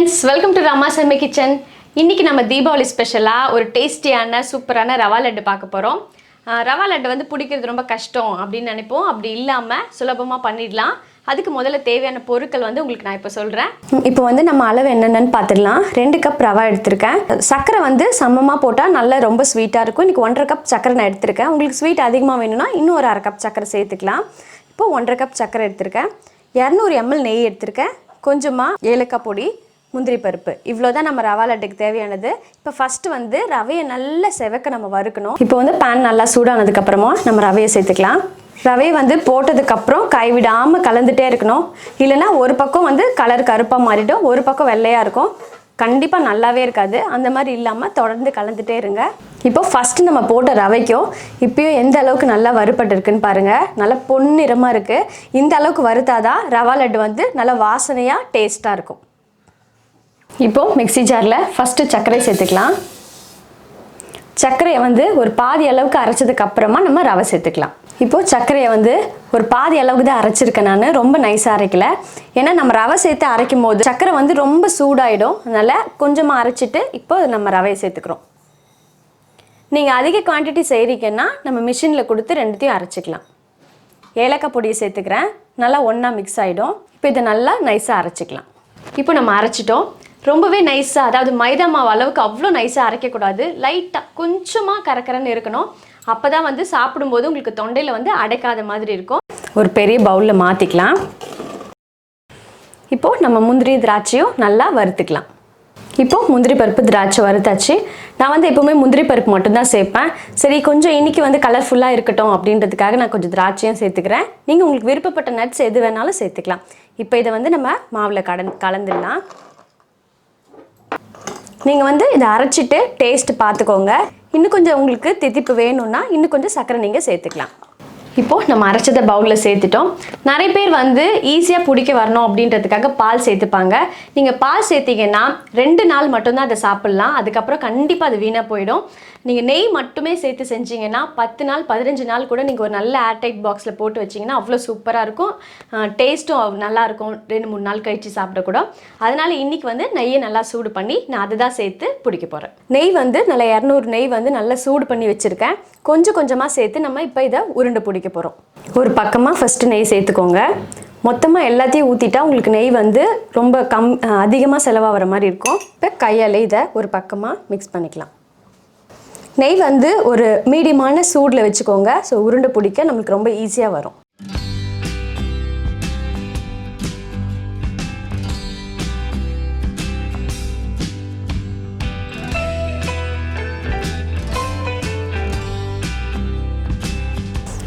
friends, welcome to Ramas Yummy Kitchen. இன்னைக்கு நம்ம தீபாவளி ஸ்பெஷலா ஒரு டேஸ்டியான சூப்பரான ரவா லட்டு பார்க்க போறோம். ரவா லட்டு வந்து பிடிக்கிறது ரொம்ப கஷ்டம் அப்படினு நினைப்போம். அப்படி இல்லாம சுலபமா பண்ணிடலாம். அதுக்கு முதல்ல தேவையான பொருட்கள் வந்து உங்களுக்கு நான் இப்ப சொல்றேன். இப்போ வந்து நம்ம அளவு என்னன்னு பார்த்திடலாம். 2 கப் ரவா எடுத்துர்க்கேன். சக்கரை வந்து சமமா போட்டா நல்ல ரொம்ப ஸ்வீட்டா இருக்கும். இன்னைக்கு 1.5 கப் சக்கரை நான் எடுத்துர்க்கேன். உங்களுக்கு ஸ்வீட் அதிகமா வேணும்னா இன்னும் ஒரு 1/2 கப் சக்கரை சேர்த்துக்கலாம். இப்போ 1.5 கப் சக்கரை எடுத்துர்க்கேன். 200 ml நெய் எடுத்துர்க்கேன். கொஞ்சமா ஏலக்காய் பொடி, முந்திரி பருப்பு, இவ்வளோதான் நம்ம ரவா லட்டுக்கு தேவையானது. இப்போ ஃபஸ்ட்டு வந்து ரவையை நல்லா செவக்க நம்ம வறுக்கணும். இப்போ வந்து பேன் நல்லா சூடானதுக்கப்புறமா நம்ம ரவையை சேர்த்துக்கலாம். ரவையை வந்து போட்டதுக்கப்புறம் கைவிடாமல் கலந்துகிட்டே இருக்கணும். இல்லைனா ஒரு பக்கம் வந்து கலர் கருப்பாக மாறிடும், ஒரு பக்கம் வெள்ளையாக இருக்கும். கண்டிப்பாக நல்லாவே இருக்காது. அந்த மாதிரி இல்லாமல் தொடர்ந்து கலந்துகிட்டே இருங்க. இப்போ ஃபஸ்ட்டு நம்ம போட்ட ரவைக்கும் இப்போயும் எந்த அளவுக்கு நல்லா வறுபட்டு இருக்குன்னு பாருங்கள். நல்லா பொன்னிறமாக இருக்குது. இந்த அளவுக்கு வறுத்தாதான் ரவா லட்டு வந்து நல்லா வாசனையாக டேஸ்ட்டாக இருக்கும். இப்போ மிக்ஸி ஜாரில் ஃபஸ்ட்டு சர்க்கரை சேர்த்துக்கலாம். சர்க்கரையை வந்து ஒரு பாதி அளவுக்கு அரைச்சதுக்கு அப்புறமா நம்ம ரவை சேர்த்துக்கலாம். இப்போது சர்க்கரையை வந்து ஒரு பாதி அளவுக்கு தான் அரைச்சிருக்கேன். நான் ரொம்ப நைஸாக அரைக்கல. ஏன்னா நம்ம ரவை சேர்த்து அரைக்கும் போது சர்க்கரை வந்து ரொம்ப சூடாயிடும். அதனால் கொஞ்சமாக அரைச்சிட்டு இப்போ நம்ம ரவையை சேர்த்துக்கிறோம். நீங்கள் அதிக குவான்டிட்டி செய்கிறீங்கன்னா நம்ம மிஷினில் கொடுத்து ரெண்டுத்தையும் அரைச்சிக்கலாம். ஏலக்காய் பொடியை சேர்த்துக்கிறேன். நல்லா ஒன்றா மிக்ஸ் ஆகிடும். இப்போ இதை நல்லா நைஸாக அரைச்சிக்கலாம். இப்போ நம்ம அரைச்சிட்டோம். ரொம்பவே நைஸாக, அதாவது மைதா மாவு அளவுக்கு அவ்வளோ நைஸாக அரைக்கக்கூடாது. லைட்டாக கொஞ்சமாக கரக்கரன்னு இருக்கணும். அப்போ தான் வந்து சாப்பிடும்போது உங்களுக்கு தொண்டையில் வந்து அடைக்காத மாதிரி இருக்கும். ஒரு பெரிய பவுலில் மாற்றிக்கலாம். இப்போது நம்ம முந்திரி திராட்சையும் நல்லா வறுத்துக்கலாம். இப்போது முந்திரி பருப்பு திராட்சை வறுத்தாச்சு. நான் வந்து எப்போவுமே முந்திரி பருப்பு மட்டும்தான் சேர்ப்பேன். சரி, கொஞ்சம் இன்றைக்கி வந்து கலர்ஃபுல்லாக இருக்கட்டும் அப்படின்றதுக்காக நான் கொஞ்சம் திராட்சையும் சேர்த்துக்கிறேன். நீங்கள் உங்களுக்கு விருப்பப்பட்ட நட்ஸ் எது வேணாலும் சேர்த்துக்கலாம். இப்போ இதை வந்து நம்ம மாவில் கலந்துடலாம். நீங்கள் வந்து இதை அரைச்சிட்டு டேஸ்ட் பார்த்துக்கோங்க. இன்னும் கொஞ்சம் உங்களுக்கு தித்திப்பு வேணும்னா இன்னும் கொஞ்சம் சர்க்கரை நீங்கள் சேர்த்துக்கலாம். இப்போது நம்ம அரைச்சதை பவுலில் சேர்த்துட்டோம். நிறைய பேர் வந்து ஈஸியாக பிடிக்க வரணும் அப்படின்றதுக்காக பால் சேர்த்துப்பாங்க. நீங்கள் பால் சேர்த்திங்கன்னா 2 நாள் மட்டும்தான் அதை சாப்பிட்லாம். அதுக்கப்புறம் கண்டிப்பாக அது வீணாக போயிடும். நீங்கள் நெய் மட்டுமே சேர்த்து செஞ்சிங்கன்னா 10 நாள் 15 நாள் கூட நீங்கள் ஒரு நல்ல ஏர்டைட் பாக்ஸில் போட்டு வச்சிங்கன்னா அவ்வளோ சூப்பராக இருக்கும். டேஸ்ட்டும் நல்லாயிருக்கும். 2-3 நாள் கழித்து சாப்பிடக்கூட. அதனால் இன்றைக்கி வந்து நெய்யை நல்லா சூடு பண்ணி நான் அதை தான் சேர்த்து பிடிக்க போகிறேன். நெய் வந்து நல்லா 200 நெய் வந்து நல்லா சூடு பண்ணி வச்சுருக்கேன். கொஞ்சம் கொஞ்சமாக சேர்த்து நம்ம இப்போ இதை உருண்டை பிடிக்க போகிறோம். ஒரு பக்கமாக ஃபஸ்ட்டு நெய் சேர்த்துக்கோங்க. மொத்தமாக எல்லாத்தையும் ஊற்றிட்டா உங்களுக்கு நெய் வந்து ரொம்ப அதிகமாக செலவாகிற மாதிரி இருக்கும். இப்போ கையால் இதை ஒரு பக்கமாக மிக்ஸ் பண்ணிக்கலாம். நெய் வந்து ஒரு மீடியமான சூடில் வச்சுக்கோங்க. ஸோ உருண்டை பிடிக்க நம்மளுக்கு ரொம்ப ஈஸியாக வரும்.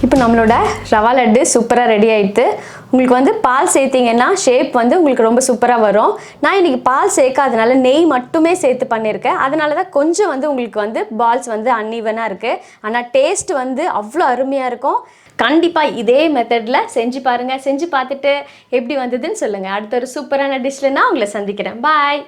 இப்போ நம்மளோட ரவா லட்டு சூப்பராக ரெடி ஆகிடுது. உங்களுக்கு வந்து பால் சேர்த்திங்கன்னா ஷேப் வந்து உங்களுக்கு ரொம்ப சூப்பராக வரும். நான் இன்றைக்கி பால் சேர்க்காதனால நெய் மட்டுமே சேர்த்து பண்ணியிருக்கேன். அதனால தான் கொஞ்சம் வந்து உங்களுக்கு வந்து பால்ஸ் வந்து அன்ஈவனாக இருக்குது. ஆனால் டேஸ்ட் வந்து அவ்வளோ அருமையாக இருக்கும். கண்டிப்பாக இதே மெத்தடில் செஞ்சு பாருங்கள். செஞ்சு பார்த்துட்டு எப்படி வந்ததுன்னு சொல்லுங்கள். அடுத்த ஒரு சூப்பரான டிஷ்ஷில் நான் உங்களை சந்திக்கிறேன். பாய்.